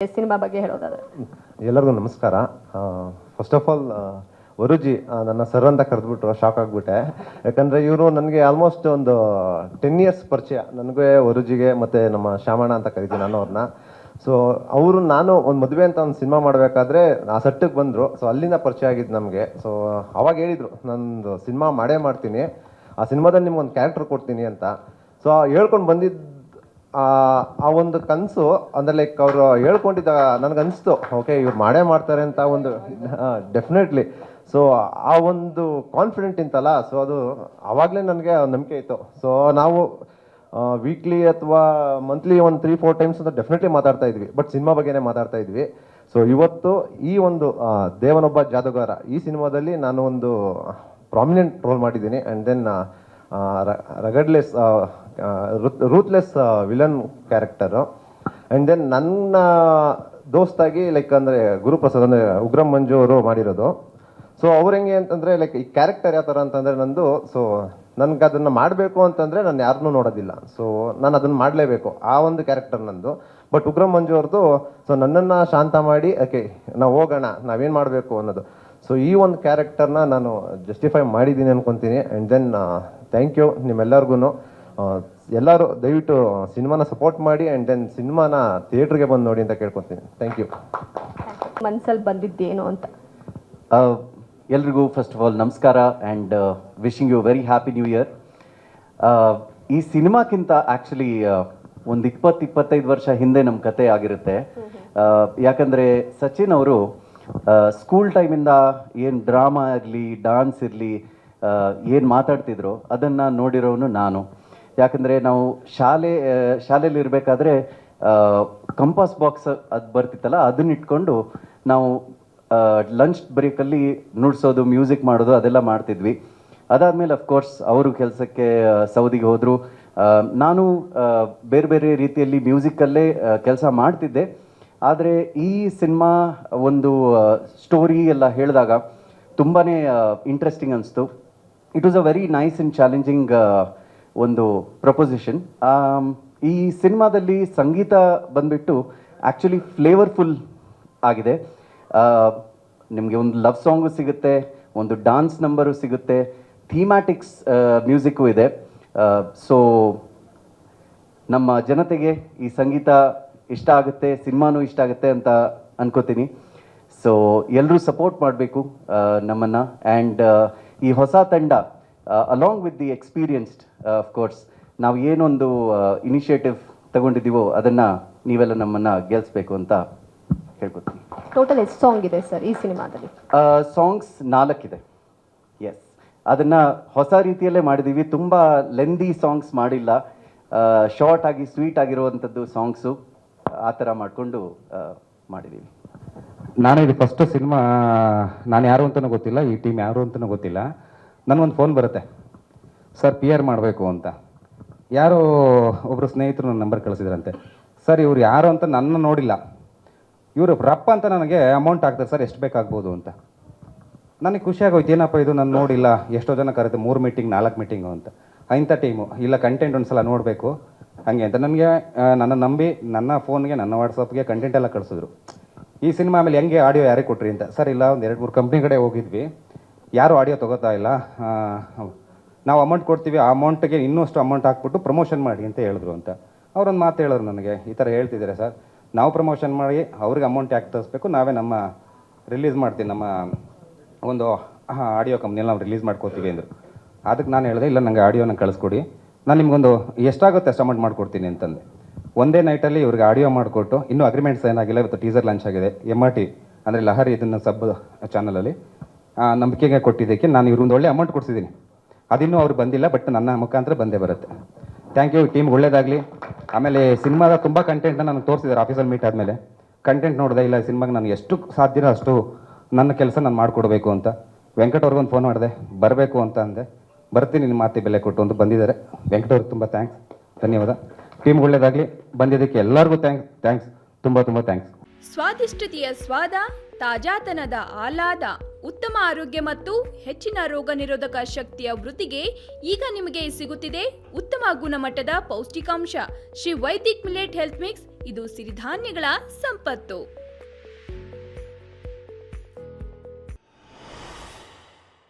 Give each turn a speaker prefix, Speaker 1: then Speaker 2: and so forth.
Speaker 1: Cinema ಬಗ್ಗೆ ಹೇಳೋದಾದ್ರೆ
Speaker 2: ಎಲ್ಲರಿಗೂ ನಮಸ್ಕಾರ. ಫಸ್ಟ್ ಆಫ್ ಆಲ್ ವರುಜಿ ನನ್ನ ಸರ್ ಅಂತ ಕರೆದ್ಬಿಟ್ರು, ಶಾಕ್ ಆಗಿಬಿಟ್ಟೆ. ಯಾಕಂದರೆ ಇವರು ನನಗೆ ಆಲ್ಮೋಸ್ಟ್ ಒಂದು 10 ಇಯರ್ಸ್ ಪರಿಚಯ, ನನಗೆ ವರುಜಿಗೆ ಮತ್ತು ನಮ್ಮ ಶ್ಯಾಮಣ್ಣ ಅಂತ ಕರಿತೀನಿ ನಾನು ಅವ್ರನ್ನ. ಸೊ ಅವರು ನಾನು ಒಂದು ಮದುವೆ ಅಂತ ಒಂದು ಸಿನಿಮಾ ಮಾಡಬೇಕಾದ್ರೆ ಆ ಸೆಟ್ಟಿಗೆ ಬಂದರು. ಸೊ ಅಲ್ಲಿಂದ ಪರಿಚಯ ಆಗಿದ್ದು ನಮಗೆ. ಸೊ ಅವಾಗ ಹೇಳಿದರು, ನಂದು ಸಿನಿಮಾ ಮಾಡೇ ಮಾಡ್ತೀನಿ, ಆ ಸಿನಿಮಾದಲ್ಲಿ ನಿಮ್ಗೊಂದು ಕ್ಯಾರೆಕ್ಟರ್ ಕೊಡ್ತೀನಿ ಅಂತ. ಸೊ ಹೇಳ್ಕೊಂಡು ಬಂದಿದ್ದು ಆ ಒಂದು ಕನಸು ಅಂದರೆ ಲೈಕ್ ಅವರು ಹೇಳ್ಕೊಂಡಿದ್ದಾಗ ನನಗನ್ನಿಸ್ತು, ಓಕೆ ಇವ್ರು ಮಾಡೇ ಮಾಡ್ತಾರೆ ಅಂತ ಒಂದು ಡೆಫಿನೆಟ್ಲಿ. ಸೊ ಆ ಒಂದು ಕಾನ್ಫಿಡೆಂಟ್ ಇಂತಲ್ಲ, ಸೊ ಅದು ಆವಾಗಲೇ ನನಗೆ ನಂಬಿಕೆ ಇತ್ತು. ಸೊ ನಾವು ವೀಕ್ಲಿ ಅಥವಾ ಮಂತ್ಲಿ ಒಂದು 3-4 ಟೈಮ್ಸ್ ಅಂತ ಡೆಫಿನೆಟ್ಲಿ ಮಾತಾಡ್ತಾ ಇದ್ವಿ, ಬಟ್ ಸಿನಿಮಾ ಬಗ್ಗೆನೇ ಮಾತಾಡ್ತಾ ಇದ್ವಿ. ಸೊ ಇವತ್ತು ಈ ಒಂದು ದೇವನೊಬ್ಬ ಜಾದೂಗಾರ ಈ ಸಿನಿಮಾದಲ್ಲಿ ನಾನು ಒಂದು ಪ್ರಾಮಿನೆಂಟ್ ರೋಲ್ ಮಾಡಿದ್ದೀನಿ. And then regardless ruthless villain character. And then ನನ್ನ ದೋಸ್ತಾಗಿ ಲೈಕ್ ಅಂದರೆ ಗುರುಪ್ರಸಾದ್ ಅಂದರೆ ಉಗ್ರಂ ಮಂಜು ಅವರು ಮಾಡಿರೋದು. ಸೊ ಅವ್ರು ಹೆಂಗೆ ಅಂತಂದರೆ ಲೈಕ್ ಈ ಕ್ಯಾರೆಕ್ಟರ್ ಯಾವ ಥರ ಅಂತಂದರೆ ನಂದು, ಸೊ ನನಗೆ ಅದನ್ನು ಮಾಡಬೇಕು ಅಂತಂದರೆ ನಾನು ಯಾರನ್ನೂ ನೋಡೋದಿಲ್ಲ, ಸೊ ನಾನು ಅದನ್ನು ಮಾಡಲೇಬೇಕು, ಆ ಒಂದು ಕ್ಯಾರೆಕ್ಟರ್ ನಂದು. ಬಟ್ ಉಗ್ರಂ ಮಂಜು ಅವ್ರದ್ದು ಸೊ ನನ್ನನ್ನು ಶಾಂತ ಮಾಡಿ ಓಕೆ ನಾವು ಹೋಗೋಣ, ನಾವೇನು ಮಾಡಬೇಕು ಅನ್ನೋದು. ಸೊ ಈ ಒಂದು ಕ್ಯಾರೆಕ್ಟರ್ನ ನಾನು ಜಸ್ಟಿಫೈ ಮಾಡಿದ್ದೀನಿ ಅನ್ಕೊತೀನಿ. ಆ್ಯಂಡ್ ದೆನ್ ಥ್ಯಾಂಕ್ ಯು ನಿಮ್ಮೆಲ್ಲರಿಗೂ. ಎಲ್ಲರೂ ದಯವಿಟ್ಟು ಸಿನಿಮಾನ ಸಪೋರ್ಟ್ ಮಾಡಿ ಆ್ಯಂಡ್ ದೆನ್ ಸಿನಿಮಾನ ಥಿಯೇಟ್ರಿಗೆ ಬಂದು ನೋಡಿ ಅಂತ ಕೇಳ್ಕೊತೀನಿ. Thank you.
Speaker 1: ಮನ್ಸಲ್ಲಿ ಬಂದಿದ್ದೇನು ಅಂತ
Speaker 3: ಎಲ್ರಿಗೂ ಫಸ್ಟ್ ಆಫ್ ಆಲ್ ನಮಸ್ಕಾರ and wishing you very happy new year. ಈ ಸಿನಿಮಾಕ್ಕಿಂತ ಆ್ಯಕ್ಚುಲಿ ಒಂದು 20-25 ವರ್ಷ ಹಿಂದೆ ನಮ್ಮ ಕತೆ ಆಗಿರುತ್ತೆ. ಯಾಕಂದರೆ ಸಚಿನ್ ಅವರು ಸ್ಕೂಲ್ ಟೈಮಿಂದ ಏನು ಡ್ರಾಮಾ ಇರಲಿ, ಡಾನ್ಸ್ ಇರಲಿ, ಏನು ಮಾತಾಡ್ತಿದ್ರು ಅದನ್ನು ನೋಡಿರೋನು ನಾನು. ಯಾಕಂದರೆ ನಾವು ಶಾಲೆಯಲ್ಲಿ ಇರಬೇಕಾದ್ರೆ ಕಂಪಾಸ್ ಬಾಕ್ಸ್ ಅದು ಬರ್ತಿತ್ತಲ್ಲ, ಅದನ್ನ ಇಟ್ಕೊಂಡು ನಾವು ಲಂಚ್ ಬ್ರೇಕಲ್ಲಿ ನುಡ್ಸೋದು, ಮ್ಯೂಸಿಕ್ ಮಾಡೋದು ಅದೆಲ್ಲ ಮಾಡ್ತಿದ್ವಿ. ಅದಾದಮೇಲೆ ಅಫ್ಕೋರ್ಸ್ ಅವರು ಕೆಲಸಕ್ಕೆ ಸೌದಿಗೆ ಹೋದರು. ನಾನು ಬೇರೆ ಬೇರೆ ರೀತಿಯಲ್ಲಿ ಮ್ಯೂಸಿಕಲ್ಲೇ ಕೆಲಸ ಮಾಡ್ತಿದ್ದೆ. ಆದರೆ ಈ ಸಿನಿಮಾ ಒಂದು ಸ್ಟೋರಿ ಎಲ್ಲ ಹೇಳಿದಾಗ ತುಂಬಾ ಇಂಟ್ರೆಸ್ಟಿಂಗ್ ಅನಿಸ್ತು. It was a very nice and challenging ಒಂದು ಪ್ರಪೋಸಿಷನ್. ಈ ಸಿನಿಮಾದಲ್ಲಿ ಸಂಗೀತ ಬಂದುಬಿಟ್ಟು ಆ್ಯಕ್ಚುಲಿ ಫ್ಲೇವರ್ಫುಲ್ ಆಗಿದೆ. ನಿಮಗೆ ಒಂದು ಲವ್ ಸಾಂಗು ಸಿಗುತ್ತೆ, ಒಂದು ಡಾನ್ಸ್ ನಂಬರು ಸಿಗುತ್ತೆ, ಥೀಮ್ಯಾಟಿಕ್ಸ್ ಮ್ಯೂಸಿಕ್ಕು ಇದೆ. ಸೊ ನಮ್ಮ ಜನತೆಗೆ ಈ ಸಂಗೀತ ಇಷ್ಟ ಆಗುತ್ತೆ, ಸಿನಿಮಾನೂ ಇಷ್ಟ ಆಗುತ್ತೆ ಅಂತ ಅನ್ಕೋತೀನಿ. ಸೊ ಎಲ್ಲರೂ ಸಪೋರ್ಟ್ ಮಾಡಬೇಕು ನಮ್ಮನ್ನು. ಆ್ಯಂಡ್ ಈ ಹೊಸ ತಂಡ along with the experienced of course ನಾವು ಏನೊಂದು ಇನಿಷಿಯೇಟಿವ್ ತಗೊಂಡಿದ್ದೀವೋ ಅದನ್ನು ನೀವೆಲ್ಲ ನಮ್ಮನ್ನು ಗೆಲ್ಲಿಸ್ಬೇಕು ಅಂತ ಹೇಳ್ಕೊತೀನಿ.
Speaker 1: ಟೋಟಲ್ ಎಷ್ಟು ಸಾಂಗ್ ಇದೆ ಸರ್ ಈ ಸಿನಿಮಾದಲ್ಲಿ?
Speaker 3: ಸಾಂಗ್ಸ್ 4 ಇದೆ. ಎಸ್, ಅದನ್ನು ಹೊಸ ರೀತಿಯಲ್ಲೇ ಮಾಡಿದ್ದೀವಿ. ತುಂಬ ಲೆಂದಿ ಸಾಂಗ್ಸ್ ಮಾಡಿಲ್ಲ, ಶಾರ್ಟ್ ಆಗಿ ಸ್ವೀಟ್ ಆಗಿರುವಂಥದ್ದು ಸಾಂಗ್ಸು ಆ ಥರ ಮಾಡಿಕೊಂಡು ಮಾಡಿದ್ದೀವಿ.
Speaker 4: ನಾನು ಇದು ಫಸ್ಟ್ ಸಿನಿಮಾ, ನಾನು ಯಾರು ಅಂತಲೂ ಗೊತ್ತಿಲ್ಲ, ಈ ಟೀಮ್ ಯಾರು ಅಂತಲೂ ಗೊತ್ತಿಲ್ಲ. ನನಗೊಂದು ಫೋನ್ ಬರುತ್ತೆ, ಸರ್ PR ಮಾಡಬೇಕು ಅಂತ. ಯಾರೋ ಒಬ್ಬರು ಸ್ನೇಹಿತರು ನನ್ನ ನಂಬರ್ ಕಳಿಸಿದ್ರಂತೆ. ಸರ್ ಇವ್ರು ಯಾರು ಅಂತ ನನ್ನ ನೋಡಿಲ್ಲ, ಇವರು ರಪ್ಪ ಅಂತ ನನಗೆ ಅಮೌಂಟ್ ಹಾಕ್ತಾರೆ ಸರ್, ಎಷ್ಟು ಬೇಕಾಗ್ಬೋದು ಅಂತ. ನನಗೆ ಖುಷಿಯಾಗೋಯ್ತು, ಏನಪ್ಪ ಇದು ನಾನು ನೋಡಿಲ್ಲ, ಎಷ್ಟೋ ಜನ ಕರೆದು 3 ಮೀಟಿಂಗ್ 4 ಮೀಟಿಂಗು ಅಂತ. ಇಂಥ ಟೀಮು ಇಲ್ಲ, ಕಂಟೆಂಟ್ ಒಂದು ಸಲ ನೋಡಬೇಕು ಹಾಗೆ ಅಂತ ನನಗೆ ನನ್ನ ನಂಬಿ ನನ್ನ ಫೋನ್ಗೆ, ನನ್ನ ವಾಟ್ಸಪ್ಗೆ ಕಂಟೆಂಟ್ ಎಲ್ಲ ಕಳಿಸಿದ್ರು. ಈ ಸಿನಿಮಾ ಆಮೇಲೆ ಹೆಂಗೆ ಆಡಿಯೋ ಯಾರಿಗೆ ಕೊಟ್ರಿ ಅಂತ. ಸರ್ ಇಲ್ಲ, ಒಂದು 2-3 ಕಂಪ್ನಿ ಕಡೆ ಹೋಗಿದ್ವಿ, ಯಾರು ಆಡಿಯೋ ತೊಗೋತಾ ಇಲ್ಲ, ನಾವು ಅಮೌಂಟ್ ಕೊಡ್ತೀವಿ, ಆ ಅಮೌಂಟ್ಗೆ ಇನ್ನಷ್ಟು ಅಮೌಂಟ್ ಹಾಕ್ಬಿಟ್ಟು ಪ್ರಮೋಷನ್ ಮಾಡಿ ಅಂತ ಹೇಳಿದ್ರು ಅಂತ. ಅವರೊಂದು ಮಾತು ಹೇಳಿದ್ರು ನನಗೆ, ಈ ಥರ ಹೇಳ್ತಿದ್ದಾರೆ ಸರ್, ನಾವು ಪ್ರಮೋಷನ್ ಮಾಡಿ ಅವ್ರಿಗೆ ಅಮೌಂಟ್ ಯಾಕೆ ತರಿಸ್ಬೇಕು, ನಾವೇ ನಮ್ಮ ರಿಲೀಸ್ ಮಾಡ್ತೀವಿ, ನಮ್ಮ ಒಂದು ಆಡಿಯೋ ಕಂಪ್ನಿಯಲ್ಲಿ ನಾವು ರಿಲೀಸ್ ಮಾಡ್ಕೋತೀವಿ ಅಂದರು. ಅದಕ್ಕೆ ನಾನು ಹೇಳಿದೆ, ಇಲ್ಲ ನನಗೆ ಆಡಿಯೋನ ಕಳಿಸ್ಕೊಡಿ, ನಾನು ನಿಮಗೊಂದು ಎಷ್ಟಾಗುತ್ತೆ ಅಷ್ಟು ಅಮೌಂಟ್ ಮಾಡಿಕೊಡ್ತೀನಿ ಅಂತಂದೆ. ಒಂದೇ ನೈಟಲ್ಲಿ ಇವ್ರಿಗೆ ಆಡಿಯೋ ಮಾಡಿಕೊಟ್ಟು, ಇನ್ನೂ ಅಗ್ರಿಮೆಂಟ್ಸ್ ಏನಾಗಿಲ್ಲ, ಇವತ್ತು ಟೀಸರ್ ಲಾಂಚ್ ಆಗಿದೆ. MRT ಅಂದರೆ ಲಹರಿ ಇದನ್ನು ಸಬ್ ಚಾನಲಲ್ಲಿ ನಂಬಿಕೆಗೆ ಕೊಟ್ಟಿದ್ದಕ್ಕೆ ನಾನು ಇವ್ರೊಂದು ಒಳ್ಳೆ ಅಮೌಂಟ್ ಕೊಡ್ಸಿದ್ದೀನಿ. ಅದಿನ್ನೂ ಅವ್ರು ಬಂದಿಲ್ಲ, ಬಟ್ ನನ್ನ ಮುಖಾಂತರ ಬಂದೇ ಬರುತ್ತೆ. ಥ್ಯಾಂಕ್ ಯು ಟೀಮ್, ಒಳ್ಳೇದಾಗಲಿ. ಆಮೇಲೆ ಸಿನಿಮಾದ ತುಂಬ ಕಂಟೆಂಟ್ನ ನನಗೆ ತೋರಿಸಿದ್ದಾರೆ ಆಫೀಸಲ್ಲಿ ಮೀಟ್ ಆದಮೇಲೆ. ಕಂಟೆಂಟ್ ನೋಡಿದೆ, ಇಲ್ಲ ಸಿನಿಮಾಗೆ ನಾನು ಎಷ್ಟು ಸಾಧ್ಯನೋ ಅಷ್ಟು ನನ್ನ ಕೆಲಸ ನಾನು ಮಾಡಿಕೊಡ್ಬೇಕು ಅಂತ. ವೆಂಕಟ್ ಅವ್ರಿಗೊಂದು ಫೋನ್ ಮಾಡಿದೆ, ಬರಬೇಕು ಅಂತ ಅಂದೆ. ಬರ್ತೀನಿ ನಿಮ್ಮ ಮಾತಿ ಬೆಲೆ ಕೊಟ್ಟು ಅಂತ ಬಂದಿದ್ದಾರೆ. ವೆಂಕಟ್ ಅವ್ರಿಗೆ ತುಂಬ ಥ್ಯಾಂಕ್ಸ್, ಧನ್ಯವಾದ. ಟೀಮ್ ಒಳ್ಳೇದಾಗಲಿ, ಬಂದಿದ್ದಕ್ಕೆ ಎಲ್ಲರಿಗೂ ಥ್ಯಾಂಕ್ಸ್, ತುಂಬ ಥ್ಯಾಂಕ್ಸ್.
Speaker 5: ಸ್ವಾದಿಷ್ಟತೆಯ ಸ್ವಾದ, ತಾಜಾತನದ ಆಹ್ಲಾದ, ಉತ್ತಮ ಆರೋಗ್ಯ ಮತ್ತು ಹೆಚ್ಚಿನ ರೋಗ ನಿರೋಧಕ ಶಕ್ತಿಯ ವೃದ್ಧಿಗೆ ಈಗ ನಿಮಗೆ ಸಿಗುತ್ತಿದೆ ಉತ್ತಮ ಗುಣಮಟ್ಟದ ಪೌಷ್ಟಿಕಾಂಶ. Shri Vaidik millet health mix ಇದು ಸಿರಿಧಾನ್ಯಗಳ ಸಂಪತ್ತು.